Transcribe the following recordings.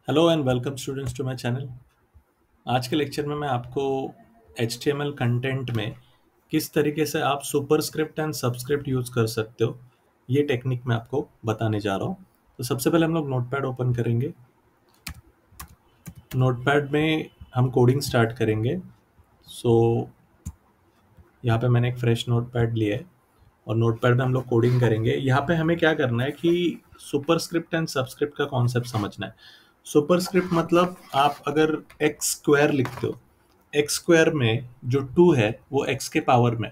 Hello and welcome students to my channel. आज के lecture में मैं आपको HTML कंटेंट में किस तरीके से आप सुपरस्क्रिप्ट एंड सबस्क्रिप्ट यूज कर सकते हो, ये टेक्निक मैं आपको बताने जा रहा हूँ। तो सबसे पहले हम लोग नोटपैड ओपन करेंगे। नोटपैड में हम कोडिंग स्टार्ट करेंगे। सो यहाँ पे मैंने एक फ्रेश नोटपैड लिया है और नोटपैड में हम लोग कोडिंग करेंगे। यहाँ पे हमें क्या करना है कि सुपरस्क्रिप्ट एंड सबस्क्रिप्ट का कॉन्सेप्ट समझना है। सुपरस्क्रिप्ट मतलब आप अगर एक्स स्क्वायर लिखते हो, एक्स स्क्वायर में जो टू है वो एक्स के पावर में,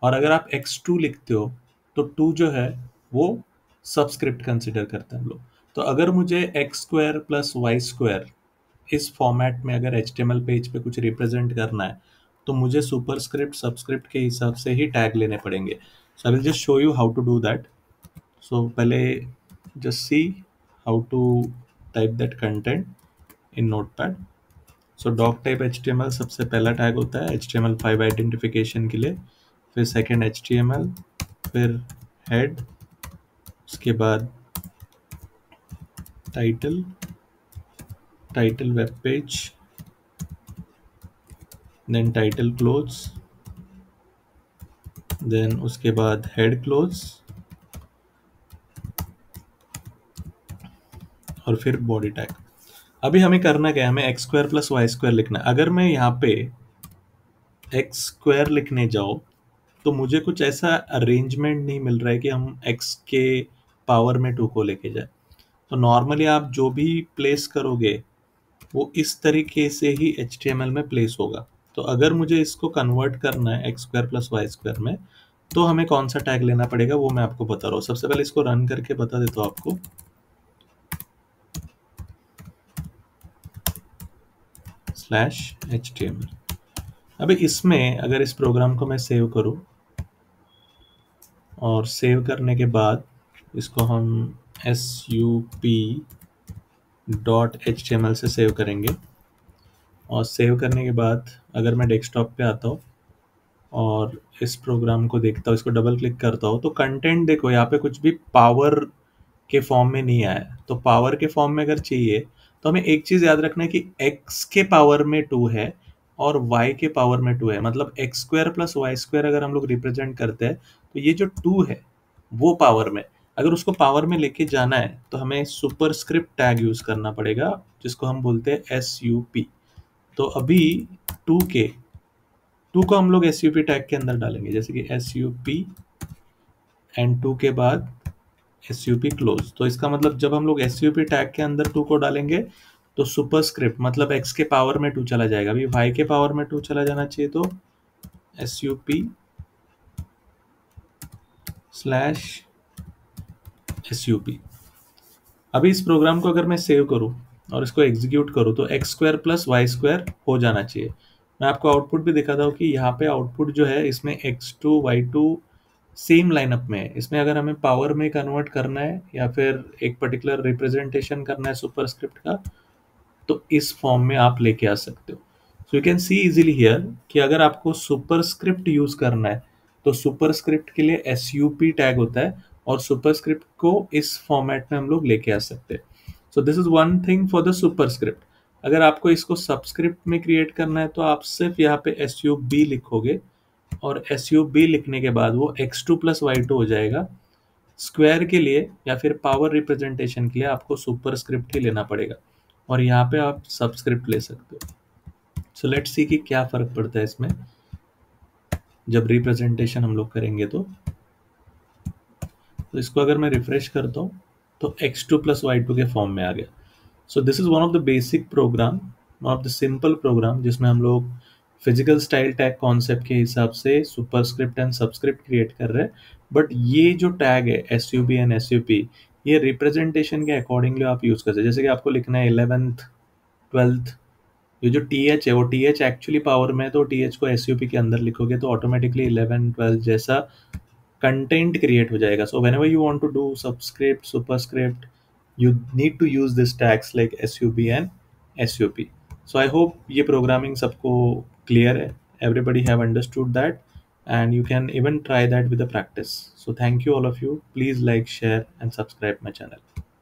और अगर आप एक्स टू लिखते हो तो टू जो है वो सबस्क्रिप्ट कंसिडर करते हैं हम लोग। तो अगर मुझे x square plus y square इस फॉर्मेट में अगर HTML पेज पे कुछ रिप्रेजेंट करना है तो मुझे सुपरस्क्रिप्ट सबस्क्रिप्ट के हिसाब से ही टैग लेने पड़ेंगे। So I will just show you how to do that. So पहले just see how to type that content in Notepad. So doctype HTML सबसे पहला टैग होता है HTML5 आइडेंटिफिकेशन के लिए, फिर सेकेंड HTML, फिर हेड, उसके बाद title, title web page, then title close, then उसके बाद हेड क्लोज, और फिर बॉडी टैग। अभी हमें करना क्या है, हमें x square plus y square लिखना है। अगर मैं यहाँ पे एक्स स्क्वायर लिखने जाओ तो मुझे कुछ ऐसा अरेंजमेंट नहीं मिल रहा है कि हम एक्स के पावर में टू को लेके जाए। तो नॉर्मली आप जो भी प्लेस करोगे वो इस तरीके से ही HTML में प्लेस होगा। तो अगर मुझे इसको कन्वर्ट करना है x square plus y square में, तो हमें कौन सा टैग लेना पड़ेगा वो मैं आपको बता रहा हूँ। सबसे पहले इसको रन करके बता देता हूँ आपको। /HTML। अभी इसमें अगर इस प्रोग्राम को मैं सेव करूं और सेव करने के बाद इसको हम sup.html से सेव करेंगे, और सेव करने के बाद अगर मैं डेस्कटॉप पे आता हूँ और इस प्रोग्राम को देखता हूँ, इसको डबल क्लिक करता हूँ, तो कंटेंट देखो यहाँ पे कुछ भी पावर के फॉर्म में नहीं आया। तो पावर के फॉर्म में अगर चाहिए तो हमें एक चीज याद रखना है कि x के पावर में टू है और y के पावर में टू है। मतलब x square plus y square अगर हम लोग रिप्रेजेंट करते हैं तो ये जो टू है वो पावर में, अगर उसको पावर में लेके जाना है तो हमें सुपरस्क्रिप्ट टैग यूज करना पड़ेगा, जिसको हम बोलते हैं SUP। तो अभी टू के टू को हम लोग SUP टैग के अंदर डालेंगे, जैसे कि SUP एंड टू के बाद SUP क्लोज। तो इसका मतलब जब हम लोग SUP टैग के अंदर टू को डालेंगे तो सुपरस्क्रिप्ट मतलब x के पावर में टू चला जाएगा। अभी y के पावर में टू चला जाना चाहिए, तो SUP/SUP। अभी इस प्रोग्राम को अगर मैं सेव करूं और इसको एग्जीक्यूट करूं तो x square plus y square हो जाना चाहिए। मैं आपको आउटपुट भी दिखाता हूँ कि यहाँ पे आउटपुट जो है इसमें x2 y2 सेम लाइनअप में है। इसमें अगर हमें पावर में कन्वर्ट करना है या फिर एक पर्टिकुलर रिप्रेजेंटेशन करना है सुपरस्क्रिप्ट का, तो इस फॉर्म में आप लेके आ सकते हो। So you can see easily here कि अगर आपको सुपरस्क्रिप्ट यूज करना है तो सुपरस्क्रिप्ट के लिए SUP टैग होता है और सुपरस्क्रिप्ट को इस फॉर्मेट में हम लोग लेके आ सकते हैं। सो this is one thing for the superscript. अगर आपको इसको सबस्क्रिप्ट में क्रिएट करना है तो आप सिर्फ यहाँ पे SUB लिखोगे, और SUB लिखने के बाद वो x2 प्लस y2 हो जाएगा। स्क्वायर के लिए या फिर पावर रिप्रेजेंटेशन के लिए आपको सुपरस्क्रिप्ट ही लेना पड़ेगा, और यहाँ पे आप सबस्क्रिप्ट ले सकते हो। सो लेट्स सी कि क्या फर्क पड़ता है इसमें जब रिप्रेजेंटेशन हम लोग करेंगे। तो इसको अगर मैं रिफ्रेश करता हूँ तो x2 प्लस y2 के फॉर्म में आ गया। So this is one of the basic program, one of the simple program जिसमें हम लोग फिजिकल स्टाइल टैग कॉन्सेप्ट के हिसाब से सुपरस्क्रिप्ट एंड सबस्क्रिप्ट क्रिएट कर रहे हैं। बट ये जो टैग है SUB एंड SUP, ये रिप्रेजेंटेशन के अकॉर्डिंगली आप यूज कर सकते हैं। जैसे कि आपको लिखना है 11th 12th, ये जो TH है वो TH एक्चुअली पावर में है, तो TH को SUP के अंदर लिखोगे तो ऑटोमेटिकली 11 12 जैसा कंटेंट क्रिएट हो जाएगा। सो whenever you want to do subscript superscript, you need to use this tags like SUB and SUP. So I hope ये programming सबको clear है, everybody have understood that, and you can even try that with the practice. So thank you all of you. Please like, share and subscribe my channel.